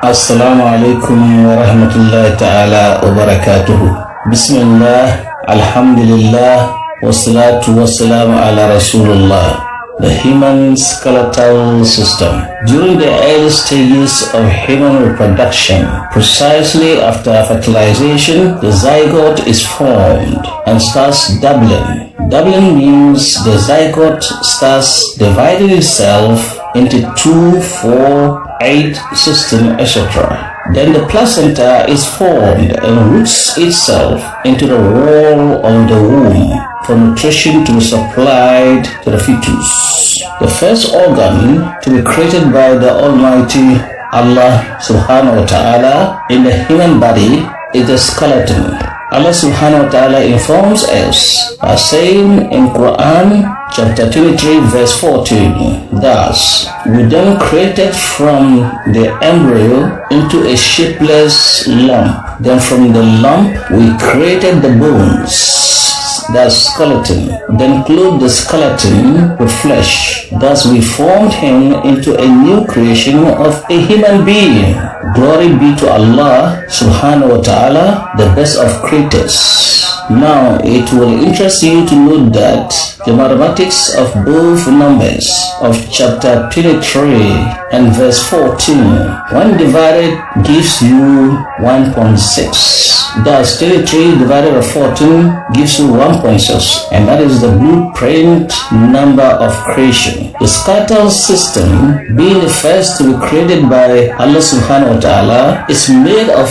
Assalamu alaikum wa rahmatullahi ta'ala wa barakatuhu. Bismillah, alhamdulillah, wassalatu wassalamu ala rasulullah. The human skeletal system. During the early stages of human reproduction, precisely after fertilization, the zygote is formed and starts doubling. Doubling means the zygote starts dividing itself into 2, 4, 8, 16, etc. Then the placenta is formed and roots itself into the wall of the womb for nutrition to be supplied to the fetus. The first organ to be created by the Almighty Allah subhanahu wa ta'ala in the human body is the skeleton. Allah subhanahu wa ta'ala informs us by saying in Quran chapter 23 verse 14, thus we then created from the embryo into a shapeless lump. Then from the lump we created the bones, the skeleton, then clothed the skeleton with flesh. Thus we formed him into a new creation of a human being. Glory be to Allah subhanahu wa ta'ala, the best of creators. Now it will interest you to note that the mathematics of both numbers of chapter 23 and verse 14, when divided gives you 1.6. Thus 23 divided by 14 gives you 1.6, and that is the blueprint number of creation. The skeletal system, being the first to be created by Allah subhanahu wa ta'ala, is made of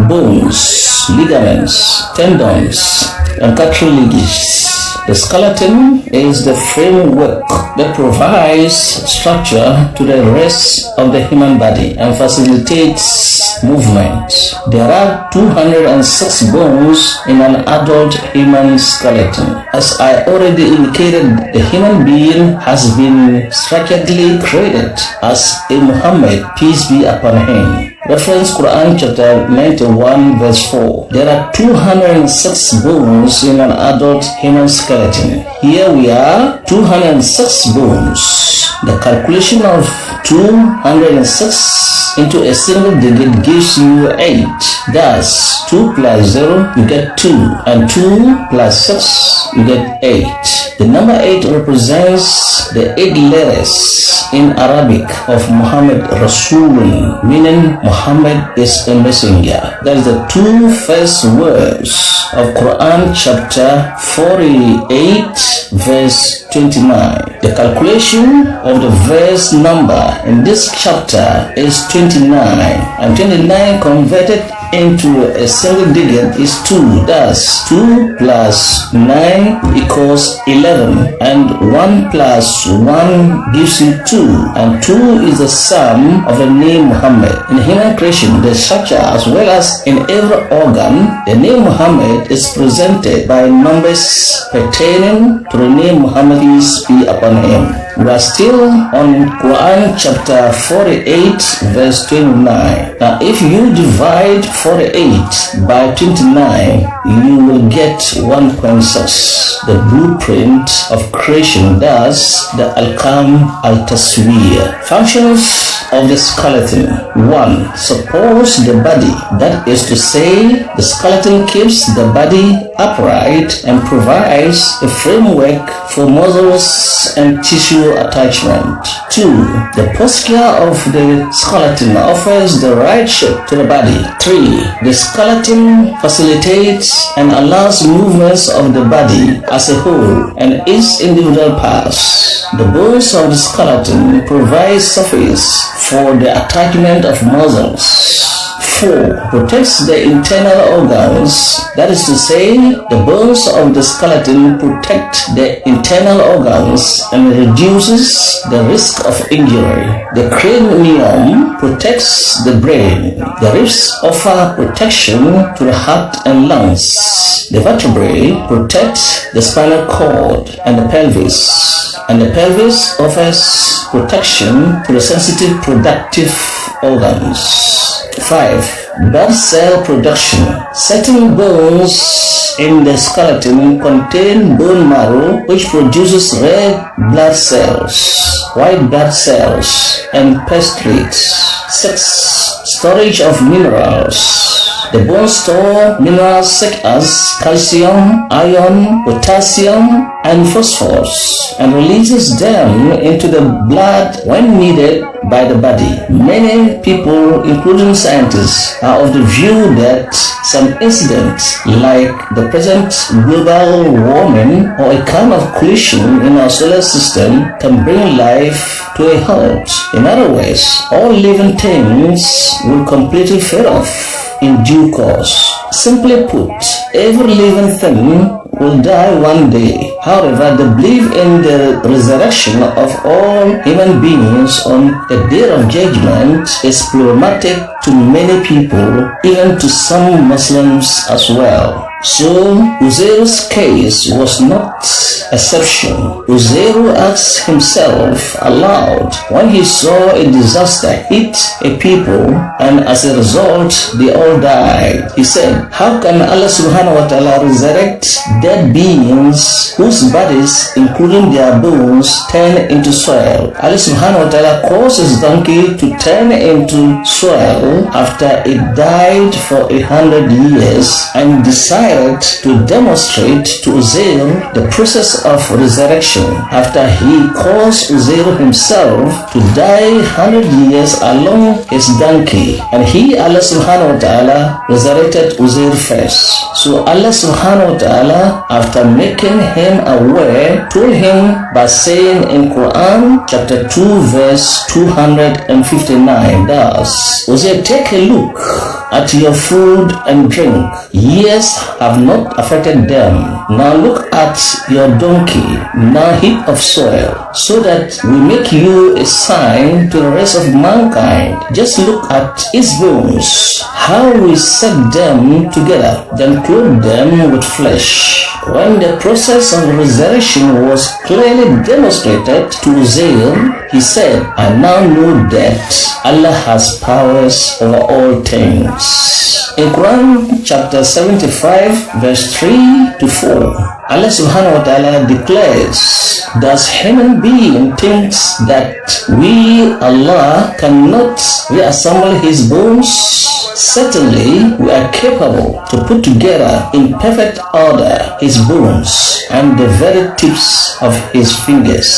bones, ligaments, tendons, and cartilages. The skeleton is the framework that provides structure to the rest of the human body and facilitates movement. There are 206 bones in an adult human skeleton. As I already indicated, the human being has been structurally created as a Muhammad, peace be upon him. Reference Quran chapter 91 verse 4. There are 206 bones in an adult human skeleton. Here we are, 206 bones. The calculation of 206 into a single digit gives you 8. Thus, 2 plus 0 you get 2, and 2 plus 6 you get 8. The number 8 represents the 8 letters in Arabic of Muhammad Rasul, meaning Muhammad is a messenger. That is the 2 first words of Quran chapter 48 verse 29. The calculation of the verse number in this chapter is 29, and 29 converted into a single digit is 2. Thus 2 plus 9 equals 11, and 1 plus 1 gives you 2, and 2 is the sum of the name Muhammad. In human creation, the structure as well as in every organ, the name Muhammad is presented by numbers pertaining to the name Muhammad, peace be upon him. We are still on Quran chapter 48 verse 29. Now if you divide 48 by 29, you will get 1.6. The blueprint of creation, thus the Al-Kam Al-Taswir. Functions of the skeleton. 1. Supports the body. That is to say, the skeleton keeps the body upright and provides a framework for muscles and tissue attachment. 2. The posture of the skeleton offers the right shape to the body. 3. The skeleton facilitates and allows movements of the body as a whole and its individual parts. The bones of the skeleton provide surface for the attachment of muscles. 4. Protects the internal organs. That is to say, the bones of the skeleton protect the internal organs and reduces the risk of injury. The cranium protects the brain. The ribs offer protection to the heart and lungs. The vertebrae protect the spinal cord and the pelvis. And the pelvis offers protection to the sensitive productive organs. 5. Blood cell production. Certain bones in the skeleton contain bone marrow which produces red blood cells, white blood cells, and platelets. 6. Storage of minerals. The bones store minerals such as calcium, iron, potassium, and phosphorus and releases them into the blood when needed by the body. Many people, including scientists, are of the view that some incidents like the present global warming or a kind of collision in our solar system can bring life to a halt. In other words, all living things will completely fade off in due course. Simply put, every living thing will die one day. However, the belief in the resurrection of all human beings on the day of judgment is problematic to many people, even to some Muslims as well. So, Uzair's case was not exception. Uzair asked himself aloud when he saw a disaster hit a people and as a result they all died. He said, how can Allah subhanahu wa ta'ala resurrect dead beings whose bodies, including their bones, turn into soil? Allah subhanahu wa ta'ala caused his donkey to turn into soil after it died for 100 years and decided to demonstrate to Uzair the process of resurrection after he caused Uzair himself to die 100 years along his donkey, and he, Allah subhanahu wa ta'ala, resurrected Uzair first. So Allah subhanahu wa ta'ala, after making him aware, told him by saying in Quran chapter 2 verse 259, thus, Uzair, take a look at your food and drink. Years have not affected them. Now look at your donkey, now heap of soil, so that we make you a sign to the rest of mankind. Just look at its bones, how we set them together, then clothe them with flesh. When the process of resurrection was clearly demonstrated to Uzair, he said, I now know that Allah has powers over all things. In Quran chapter 75 verse 3 to 4, Allah subhanahu wa ta'ala declares, does human being thinks that we, Allah, cannot reassemble his bones? Certainly, we are capable to put together in perfect order his bones and the very tips of his fingers.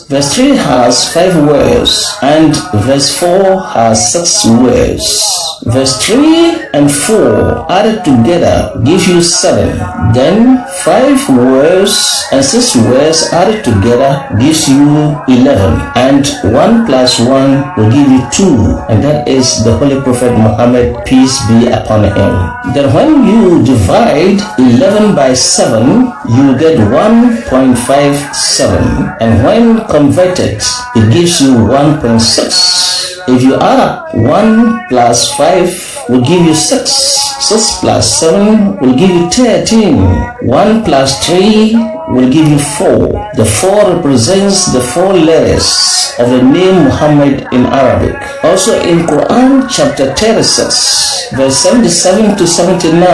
Verse 3 has 5 words and verse 4 has 6 words. Verse 3 and 4 added together give you 7. Then 5 words and 6 words added together gives you 11. And 1 plus 1 will give you 2. And that is the Holy Prophet Muhammad, peace be upon him. Then when you divide 11 by 7, you get 1.57. And when converted, it gives you 1.6. If you add up 1 plus 5 will give you 6. 6 plus 7 will give you 13. 1 plus 3 will give you 4. The 4 represents the 4 letters of the name Muhammad in Arabic. Also in Quran chapter 36 verse 77 to 79,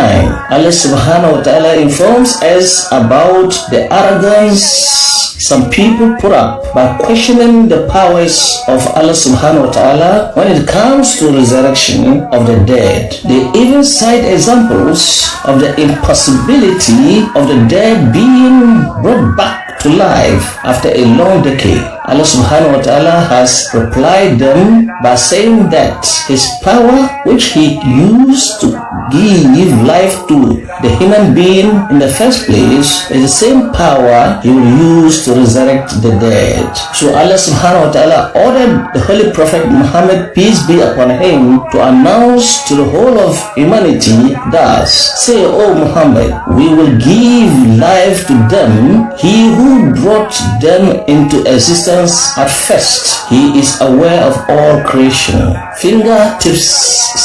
Allah subhanahu wa ta'ala informs us about the arrogance some people put up by questioning the powers of Allah subhanahu wa ta'ala when it comes to resurrection of the dead. They even cite examples of the impossibility of the dead being brought back to life after a long decay. Allah subhanahu wa ta'ala has replied them by saying that His power which He used to give life to the human being in the first place is the same power He will use to resurrect the dead. So Allah subhanahu wa ta'ala ordered the Holy Prophet Muhammad, peace be upon him, to announce to the whole of humanity thus, say, O Muhammad, we will give life to them, He who brought them into existence at first. He is aware of all creation. Fingertips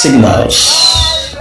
signals.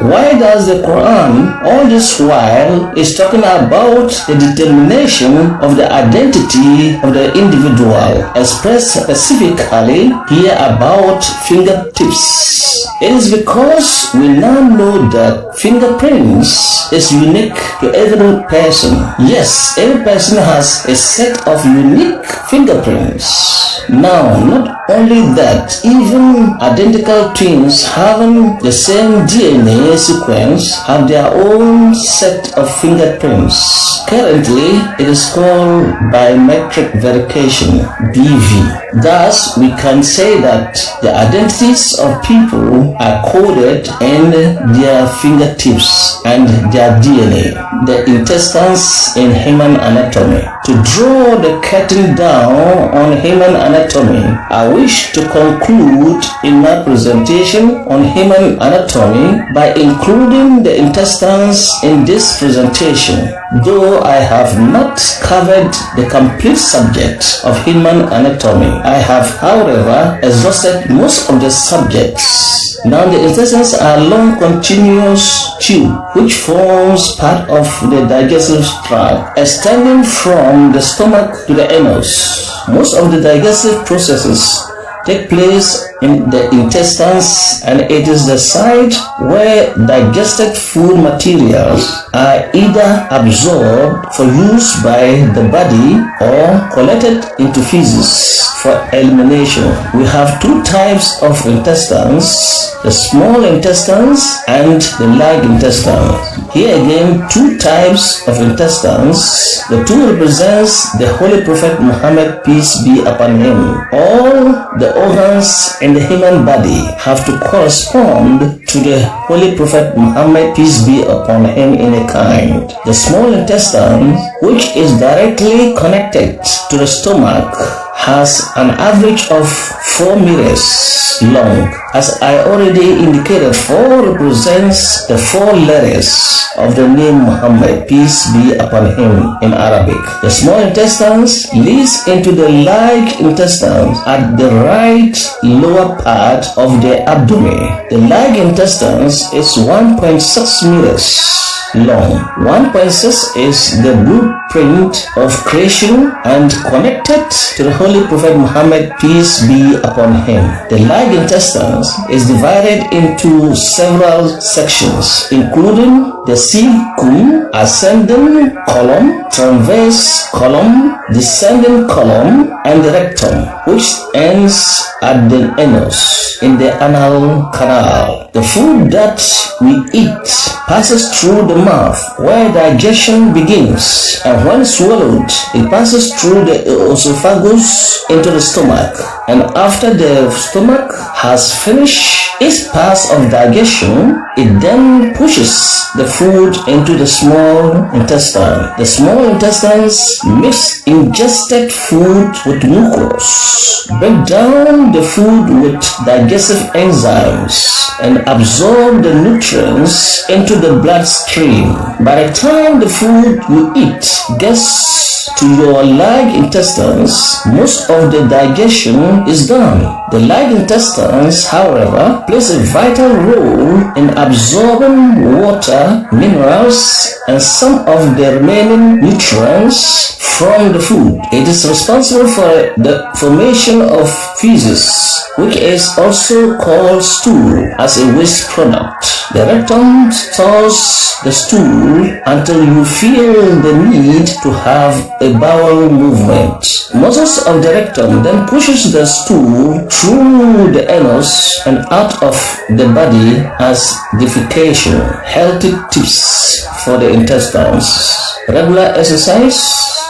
Why does the Quran all this while is talking about the determination of the identity of the individual, expressed specifically here about fingertips? It is because we now know that fingerprints is unique to every person. Yes, every person has a set of unique fingerprints. Now, not only that, even identical twins having the same DNA sequence have their own set of fingerprints. Currently, it is called biometric verification, BV. Thus, we can say that the identities of people are coded in their fingertips and their DNA, the intestines in human anatomy. To draw the curtain down on human anatomy, I wish to conclude in my presentation on human anatomy by including the intestines in this presentation. Though I have not covered the complete subject of human anatomy, I have, however, exhausted most of the subjects. Now, the intestines are long continuous tube which forms part of the digestive tract, extending from the stomach to the anus. Most of the digestive processes take place in the intestines, and it is the site where digested food materials are either absorbed for use by the body or collected into feces for elimination. We have two types of intestines, the small intestines and the large intestines. Here again, two types of intestines. The two represents the Holy Prophet Muhammad, peace be upon him. All the organs in the human body have to correspond to the Holy Prophet Muhammad, peace be upon him, in a kind. The small intestine, which is directly connected to the stomach, has an average of 4 meters long. As I already indicated, 4 represents the 4 letters of the name Muhammad, peace be upon him, in Arabic. The small intestines leads into the large intestines at the right lower part of the abdomen. The large intestines is 1.6 meters long. 1.6 is the blueprint of creation and connected to the Holy Prophet Muhammad, peace be upon him. The large intestines is divided into several sections, including the cecum, ascending column, transverse column, descending column, and the rectum, which ends at the anus, in the anal canal. The food that we eat passes through the mouth, where digestion begins, and when swallowed, it passes through the esophagus into the stomach, and after the stomach has finished its pass of digestion, it then pushes the food into the small intestine. The small intestines mix ingested food with mucus, break down the food with digestive enzymes, and absorb the nutrients into the bloodstream. By the time the food you eat gets to your large intestines, most of the digestion is done. The large intestines, however, plays a vital role in absorbing water, minerals, and some of the remaining nutrients from the food. It is responsible for the formation of feces, which is also called stool, as a waste product. The rectum stores the stool until you feel the need to have a bowel movement. Muscles of the rectum then pushes the stool through the anus and out of the body as defecation. Healthy tips for the intestines: regular exercise,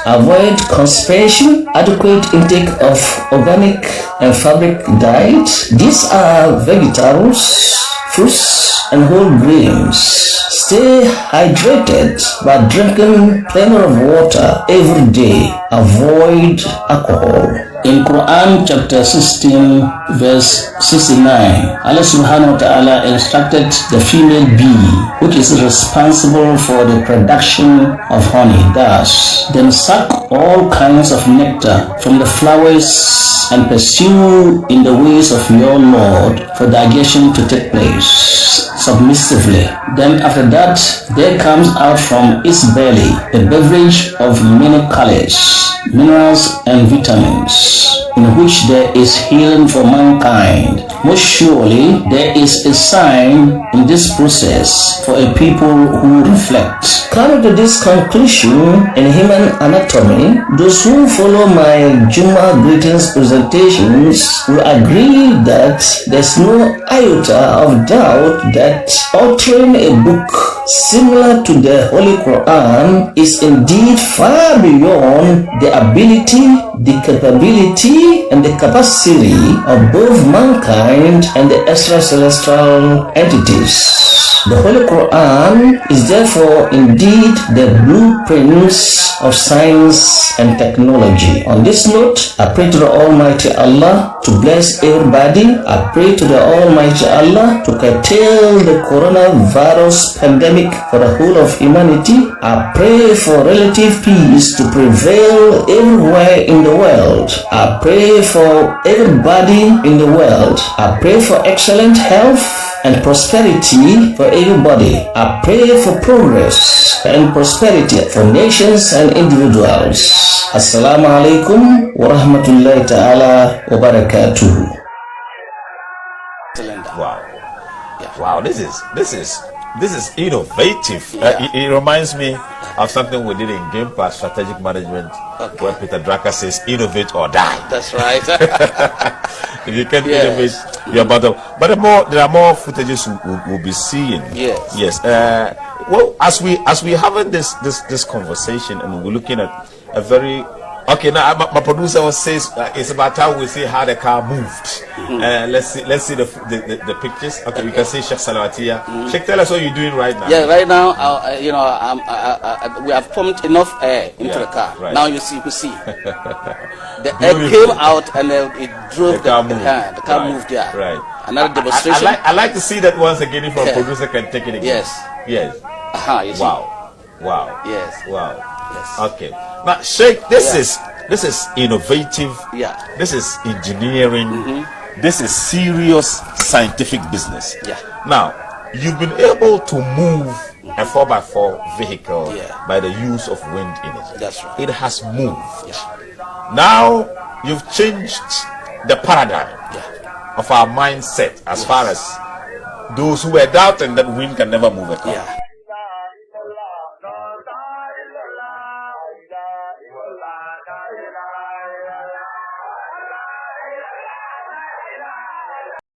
avoid constipation, adequate intake of organic and fabric diet. These are vegetables, fruits, and whole grains. Stay hydrated by drinking plenty of water every day. Avoid alcohol. In Quran chapter 16 verse 69, Allah subhanahu wa ta'ala instructed the female bee, which is responsible for the production of honey, thus, then suck all kinds of nectar from the flowers and pursue in the ways of your Lord for digestion to take place submissively. Then after that, there comes out from its belly a beverage of many colors, minerals and vitamins, in which there is healing for mankind. Most surely there is a sign in this process for a people who reflect. Coming to this conclusion in human anatomy, those who follow my Juma greetings presentations will agree that there's no iota of doubt that authoring a book similar to the Holy Quran is indeed far beyond the ability, the capability, and the capacity of both mankind and the extracelestial entities. The Holy Quran is therefore indeed the blueprints of science and technology. On this note, I pray to the Almighty Allah to bless everybody. I pray to the Almighty Allah to curtail the coronavirus pandemic for the whole of humanity. I pray for relative peace to prevail everywhere in the world. I pray for everybody in the world. I pray for excellent health and prosperity for everybody. I pray for progress and prosperity for nations and individuals. Assalamu alaikum wa rahmatullahi ta'ala wa barakatuh. Wow. Wow, this is innovative. It reminds me of something we did in Game Pass Strategic Management, where Peter Drucker says, innovate or die. That's right. If you can innovate, you're about to. But there are more footages we'll be seeing. Yes. Well, as we having this conversation, and we're looking at a very. Okay, now my producer says it's about time we see how the car moved. Let's see the pictures. Okay, we can see Sheikh Salawatia. Sheikh, tell us what you're doing right now. Yeah, right now, we have pumped enough air into the car. Right. Now you see, the air came out and it drove the car moved. The car moved. Yeah. Right. Another demonstration. I like to see that once again. If our producer can take it again. Yes. You see. Wow. Yes. Wow. Yes. Okay. Now, Sheikh, this is innovative. Yeah. This is engineering. This is serious scientific business. Yeah. Now, you've been able to move a 4x4 vehicle by the use of wind energy. That's right. It has moved. Yeah. Now, you've changed the paradigm of our mindset as far as those who were doubting that wind can never move a car. Yeah.